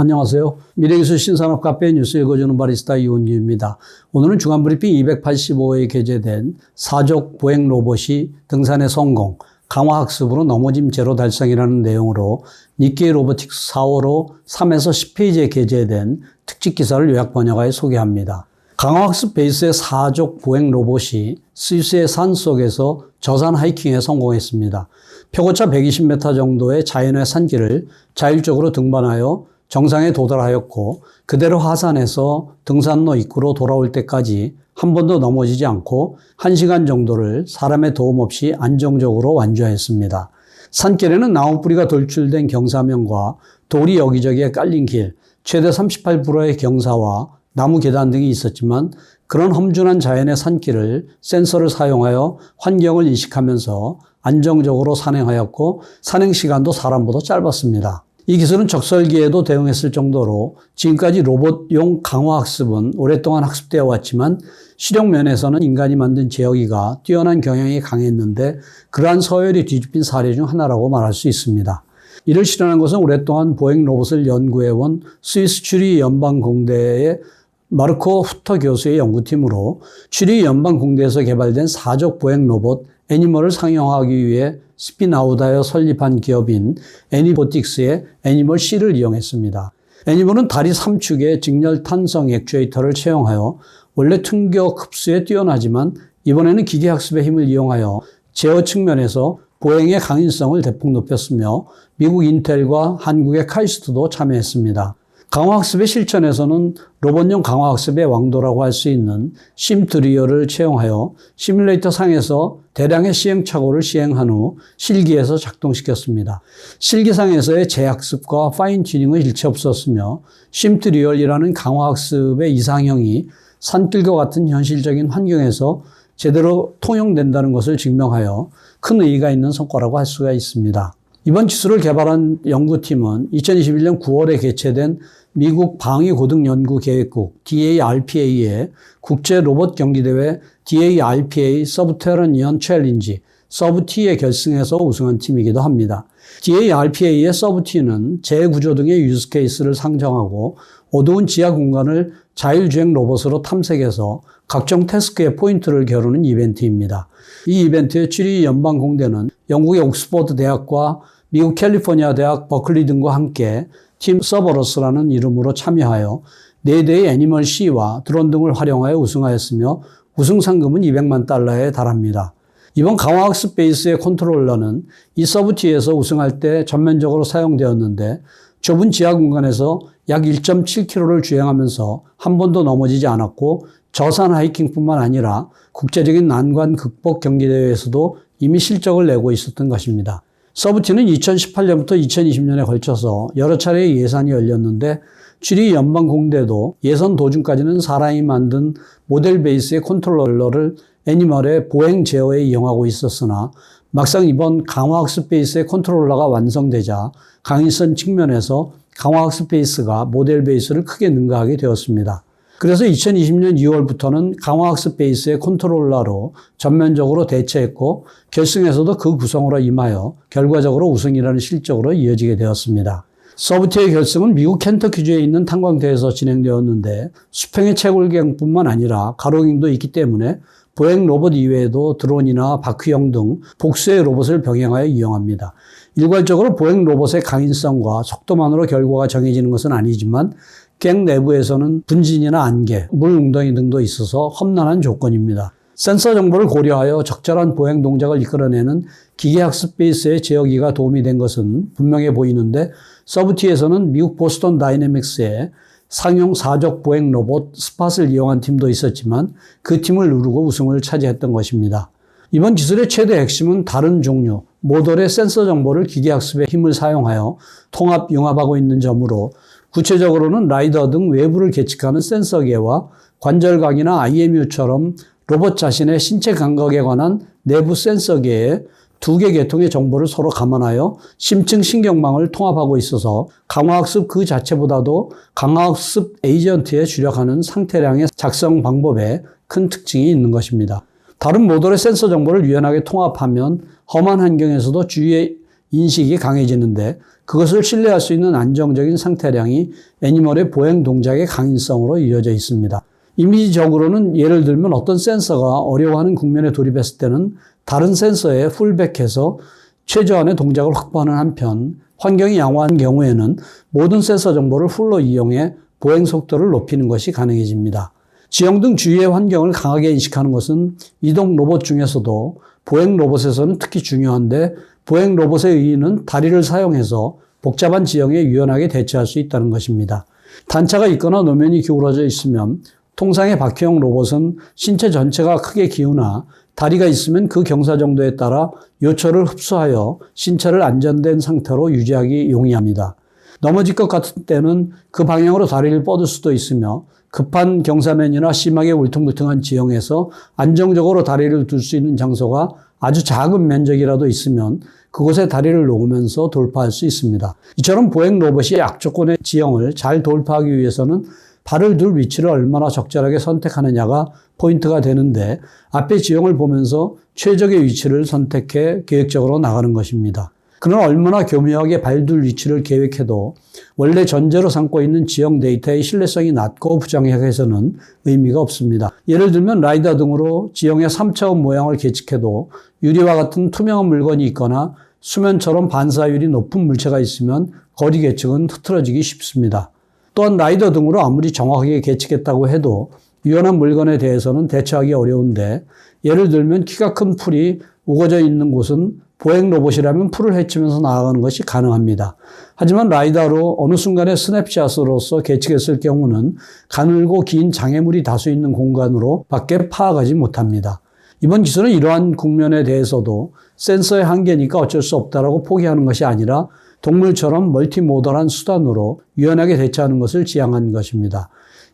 안녕하세요. 미래기술 신산업 카페 뉴스 읽어주는 바리스타 이원규입니다. 오늘은 주간브리핑 285회에 게재된 사족 보행 로봇이 등산의 성공, 강화학습으로 넘어짐 제로 달성이라는 내용으로 니케이 로보틱스 4호로 3에서 10페이지에 게재된 특집 기사를 요약 번역하여 소개합니다. 강화학습 베이스의 사족 보행 로봇이 스위스의 산 속에서 저산 하이킹에 성공했습니다. 표고차 120m 정도의 자연의 산길을 자율적으로 등반하여 정상에 도달하였고 그대로 하산해서 등산로 입구로 돌아올 때까지 한 번도 넘어지지 않고 1시간 정도를 사람의 도움 없이 안정적으로 완주하였습니다. 산길에는 나무뿌리가 돌출된 경사면과 돌이 여기저기에 깔린 길, 최대 38%의 경사와 나무 계단 등이 있었지만 그런 험준한 자연의 산길을 센서를 사용하여 환경을 인식하면서 안정적으로 산행하였고 산행 시간도 사람보다 짧았습니다. 이 기술은 적설기에도 대응했을 정도로 지금까지 로봇용 강화학습은 오랫동안 학습되어 왔지만 실용 면에서는 인간이 만든 제어기가 뛰어난 경향이 강했는데 그러한 서열이 뒤집힌 사례 중 하나라고 말할 수 있습니다. 이를 실현한 것은 오랫동안 보행 로봇을 연구해온 스위스 츄리히 연방공대의 마르코 후터 교수의 연구팀으로 츄리히 연방공대에서 개발된 사족 보행 로봇 애니멀을 상용화하기 위해 스핀아웃하여 설립한 기업인 애니보틱스의 애니멀 C를 이용했습니다. 애니멀은 다리 3축에 직렬 탄성 액추에이터를 채용하여 원래 충격 흡수에 뛰어나지만 이번에는 기계학습의 힘을 이용하여 제어 측면에서 보행의 강인성을 대폭 높였으며 미국 인텔과 한국의 카이스트도 참여했습니다. 강화학습의 실천에서는 로봇용 강화학습의 왕도라고 할 수 있는 심트리어를 채용하여 시뮬레이터 상에서 대량의 시행착오를 시행한 후 실기에서 작동시켰습니다. 실기상에서의 재학습과 파인 튜닝은 일체 없었으며 심트리얼이라는 강화학습의 이상형이 산길과 같은 현실적인 환경에서 제대로 통용된다는 것을 증명하여 큰 의의가 있는 성과라고 할 수가 있습니다. 이번 기술을 개발한 연구팀은 2021년 9월에 개최된 미국 방위고등연구계획국 DARPA의 국제 로봇 경기대회 DARPA 서브테러니언 챌린지 서브T의 결승에서 우승한 팀이기도 합니다. DARPA의 서브T는 재구조 등의 유즈케이스를 상정하고 어두운 지하 공간을 자율주행 로봇으로 탐색해서 각종 태스크의 포인트를 겨루는 이벤트입니다. 이 이벤트의 츄리히 연방공대는 영국의 옥스퍼드 대학과 미국 캘리포니아 대학 버클리 등과 함께 팀 서버러스라는 이름으로 참여하여 4대의 애니멀 C와 드론 등을 활용하여 우승하였으며 우승 상금은 $200만 달합니다. 이번 강화학습 베이스의 컨트롤러는 이 서브티에서 우승할 때 전면적으로 사용되었는데 좁은 지하 공간에서 약 1.7km를 주행하면서 한 번도 넘어지지 않았고 저산 하이킹뿐만 아니라 국제적인 난관 극복 경기대회에서도 이미 실적을 내고 있었던 것입니다. 서브티는 2018년부터 2020년에 걸쳐서 여러 차례의 예선이 열렸는데 츄리히 연방공대도 예선 도중까지는 사람이 만든 모델 베이스의 컨트롤러를 애니멀의 보행 제어에 이용하고 있었으나 막상 이번 강화학습 베이스의 컨트롤러가 완성되자 강인성 측면에서 강화학습 베이스가 모델 베이스를 크게 능가하게 되었습니다. 그래서 2020년 2월부터는 강화학습 베이스의 컨트롤러로 전면적으로 대체했고 결승에서도 그 구성으로 임하여 결과적으로 우승이라는 실적으로 이어지게 되었습니다. 서브티의 결승은 미국 켄터키주에 있는 탄광대에서 진행되었는데 수평의 채굴경뿐만 아니라 가로경도 있기 때문에 보행 로봇 이외에도 드론이나 바퀴형 등 복수의 로봇을 병행하여 이용합니다. 일괄적으로 보행 로봇의 강인성과 속도만으로 결과가 정해지는 것은 아니지만 갱 내부에서는 분진이나 안개, 물 웅덩이 등도 있어서 험난한 조건입니다. 센서 정보를 고려하여 적절한 보행 동작을 이끌어내는 기계학습 베이스의 제어기가 도움이 된 것은 분명해 보이는데 서브티에서는 미국 보스턴 다이내믹스의 상용 사족 보행 로봇 스팟을 이용한 팀도 있었지만 그 팀을 누르고 우승을 차지했던 것입니다. 이번 기술의 최대 핵심은 다른 종류, 모델의 센서 정보를 기계학습의 힘을 사용하여 통합, 융합하고 있는 점으로 구체적으로는 라이더 등 외부를 계측하는 센서계와 관절각이나 IMU처럼 로봇 자신의 신체 감각에 관한 내부 센서계에 2개 계통의 정보를 서로 감안하여 심층 신경망을 통합하고 있어서 강화학습 그 자체보다도 강화학습 에이전트에 주력하는 상태량의 작성 방법에 큰 특징이 있는 것입니다. 다른 모델의 센서 정보를 유연하게 통합하면 험한 환경에서도 주위의 인식이 강해지는데 그것을 신뢰할 수 있는 안정적인 상태량이 애니멀의 보행 동작의 강인성으로 이어져 있습니다. 이미지적으로는 예를 들면 어떤 센서가 어려워하는 국면에 돌입했을 때는 다른 센서에 풀백해서 최저한의 동작을 확보하는 한편 환경이 양호한 경우에는 모든 센서 정보를 풀로 이용해 보행 속도를 높이는 것이 가능해집니다. 지형 등 주위의 환경을 강하게 인식하는 것은 이동 로봇 중에서도 보행 로봇에서는 특히 중요한데 보행 로봇의 의의는 다리를 사용해서 복잡한 지형에 유연하게 대처할 수 있다는 것입니다. 단차가 있거나 노면이 기울어져 있으면 통상의 바퀴형 로봇은 신체 전체가 크게 기우나 다리가 있으면 그 경사 정도에 따라 요철을 흡수하여 신체를 안전된 상태로 유지하기 용이합니다. 넘어질 것 같은 때는 그 방향으로 다리를 뻗을 수도 있으며 급한 경사면이나 심하게 울퉁불퉁한 지형에서 안정적으로 다리를 둘 수 있는 장소가 아주 작은 면적이라도 있으면 그곳에 다리를 놓으면서 돌파할 수 있습니다. 이처럼 보행 로봇이 악조건의 지형을 잘 돌파하기 위해서는 발을 둘 위치를 얼마나 적절하게 선택하느냐가 포인트가 되는데 앞의 지형을 보면서 최적의 위치를 선택해 계획적으로 나가는 것입니다. 그러나 얼마나 교묘하게 발둘 위치를 계획해도 원래 전제로 삼고 있는 지형 데이터의 신뢰성이 낮고 부정확해서는 의미가 없습니다. 예를 들면 라이더 등으로 지형의 3차원 모양을 계측해도 유리와 같은 투명한 물건이 있거나 수면처럼 반사율이 높은 물체가 있으면 거리 계측은 흐트러지기 쉽습니다. 또한 라이더 등으로 아무리 정확하게 계측했다고 해도 유연한 물건에 대해서는 대처하기 어려운데 예를 들면 키가 큰 풀이 우거져 있는 곳은 보행 로봇이라면 풀을 헤치면서 나아가는 것이 가능합니다. 하지만 라이다로 어느 순간의 스냅샷으로서 계측했을 경우는 가늘고 긴 장애물이 다수 있는 공간으로 밖에 파악하지 못합니다. 이번 기술은 이러한 국면에 대해서도 센서의 한계니까 어쩔 수 없다라고 포기하는 것이 아니라 동물처럼 멀티모더한 수단으로 유연하게 대처하는 것을 지향한 것입니다.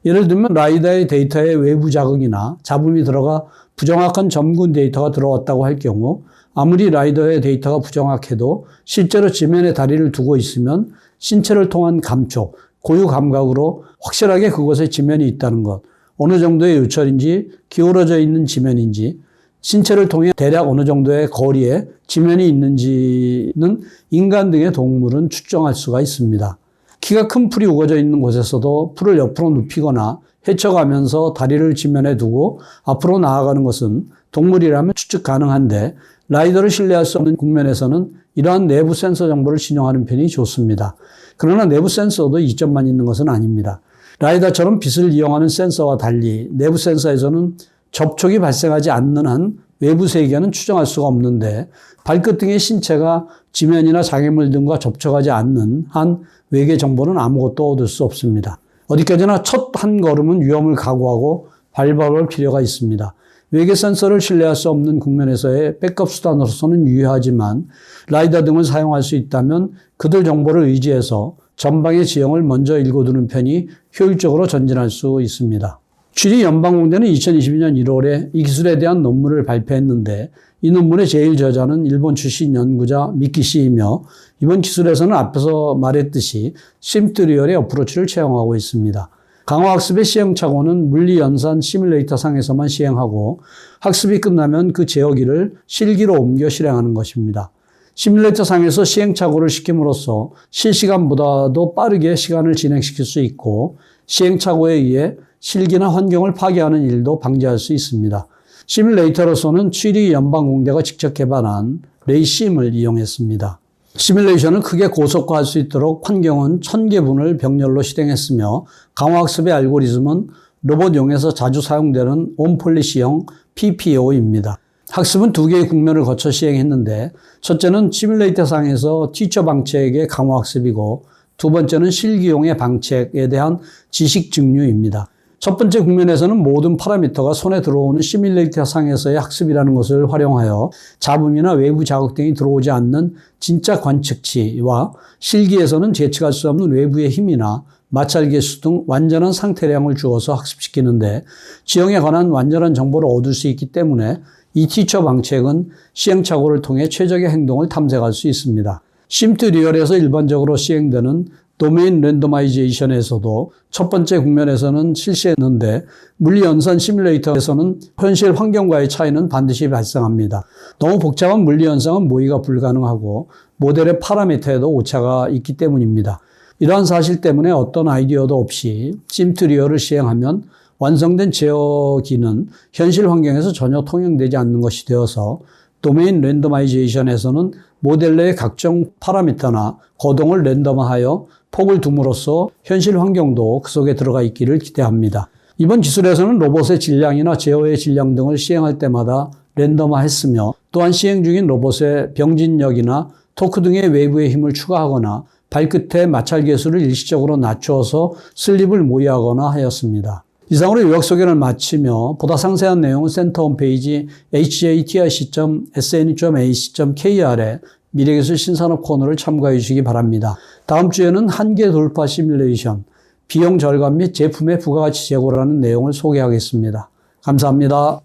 예를 들면 라이다의 데이터에 외부 자극이나 잡음이 들어가 부정확한 점군 데이터가 들어왔다고 할 경우 아무리 라이더의 데이터가 부정확해도 실제로 지면에 다리를 두고 있으면 신체를 통한 감촉, 고유 감각으로 확실하게 그곳에 지면이 있다는 것, 어느 정도의 요철인지 기울어져 있는 지면인지 신체를 통해 대략 어느 정도의 거리에 지면이 있는지는 인간 등의 동물은 추정할 수가 있습니다. 키가 큰 풀이 우거져 있는 곳에서도 풀을 옆으로 눕히거나 헤쳐가면서 다리를 지면에 두고 앞으로 나아가는 것은 동물이라면 추측 가능한데 라이더를 신뢰할 수 없는 국면에서는 이러한 내부 센서 정보를 신용하는 편이 좋습니다. 그러나 내부 센서도 이점만 있는 것은 아닙니다. 라이더처럼 빛을 이용하는 센서와 달리 내부 센서에서는 접촉이 발생하지 않는 한 외부 세계는 추정할 수가 없는데 발끝 등의 신체가 지면이나 장애물 등과 접촉하지 않는 한 외계 정보는 아무것도 얻을 수 없습니다. 어디까지나 첫 한 걸음은 위험을 각오하고 밟아볼 필요가 있습니다. 외계 센서를 신뢰할 수 없는 국면에서의 백업 수단으로서는 유효하지만 라이더 등을 사용할 수 있다면 그들 정보를 의지해서 전방의 지형을 먼저 읽어두는 편이 효율적으로 전진할 수 있습니다. 취리 연방공대는 2022년 1월에 이 기술에 대한 논문을 발표했는데 이 논문의 제일 저자는 일본 출신 연구자 미키 씨이며 이번 기술에서는 앞에서 말했듯이 심트리얼의 어프로치를 채용하고 있습니다. 강화학습의 시행착오는 물리연산 시뮬레이터 상에서만 시행하고 학습이 끝나면 그 제어기를 실기로 옮겨 실행하는 것입니다. 시뮬레이터 상에서 시행착오를 시킴으로써 실시간보다도 빠르게 시간을 진행시킬 수 있고 시행착오에 의해 실기나 환경을 파괴하는 일도 방지할 수 있습니다. 시뮬레이터로서는 취리 연방공대가 직접 개발한 레이심을 이용했습니다. 시뮬레이션을 크게 고속화할 수 있도록 환경은 1000개분을 병렬로 실행했으며 강화학습의 알고리즘은 로봇용에서 자주 사용되는 온폴리시형 PPO입니다. 학습은 두 개의 국면을 거쳐 시행했는데 첫째는 시뮬레이터 상에서 티처 방책의 강화학습이고 두 번째는 실기용의 방책에 대한 지식 증류입니다. 첫 번째 국면에서는 모든 파라미터가 손에 들어오는 시뮬레이터 상에서의 학습이라는 것을 활용하여 잡음이나 외부 자극 등이 들어오지 않는 진짜 관측치와 실기에서는 예측할 수 없는 외부의 힘이나 마찰 개수 등 완전한 상태량을 주어서 학습시키는데 지형에 관한 완전한 정보를 얻을 수 있기 때문에 이 티처 방책은 시행착오를 통해 최적의 행동을 탐색할 수 있습니다. 심트리얼에서 일반적으로 시행되는 도메인 랜더마이제이션에서도 첫 번째 국면에서는 실시했는데 물리연산 시뮬레이터에서는 현실 환경과의 차이는 반드시 발생합니다. 너무 복잡한 물리현상은 모의가 불가능하고 모델의 파라미터에도 오차가 있기 때문입니다. 이러한 사실 때문에 어떤 아이디어도 없이 심트리어를 시행하면 완성된 제어기는 현실 환경에서 전혀 통용되지 않는 것이 되어서 도메인 랜더마이제이션에서는 모델 내의 각종 파라미터나 거동을 랜덤화하여 폭을 둠으로써 현실 환경도 그 속에 들어가 있기를 기대합니다. 이번 기술에서는 로봇의 질량이나 제어의 질량 등을 시행할 때마다 랜덤화했으며 또한 시행 중인 로봇의 병진력이나 토크 등의 외부의 힘을 추가하거나 발끝의 마찰 계수를 일시적으로 낮추어서 슬립을 모의하거나 하였습니다. 이상으로 요약 소개를 마치며 보다 상세한 내용은 센터 홈페이지 hjtrc.sne.ac.kr에 미래기술 신산업 코너를 참고해 주시기 바랍니다. 다음 주에는 한계 돌파 시뮬레이션, 비용 절감 및 제품의 부가가치 제고라는 내용을 소개하겠습니다. 감사합니다.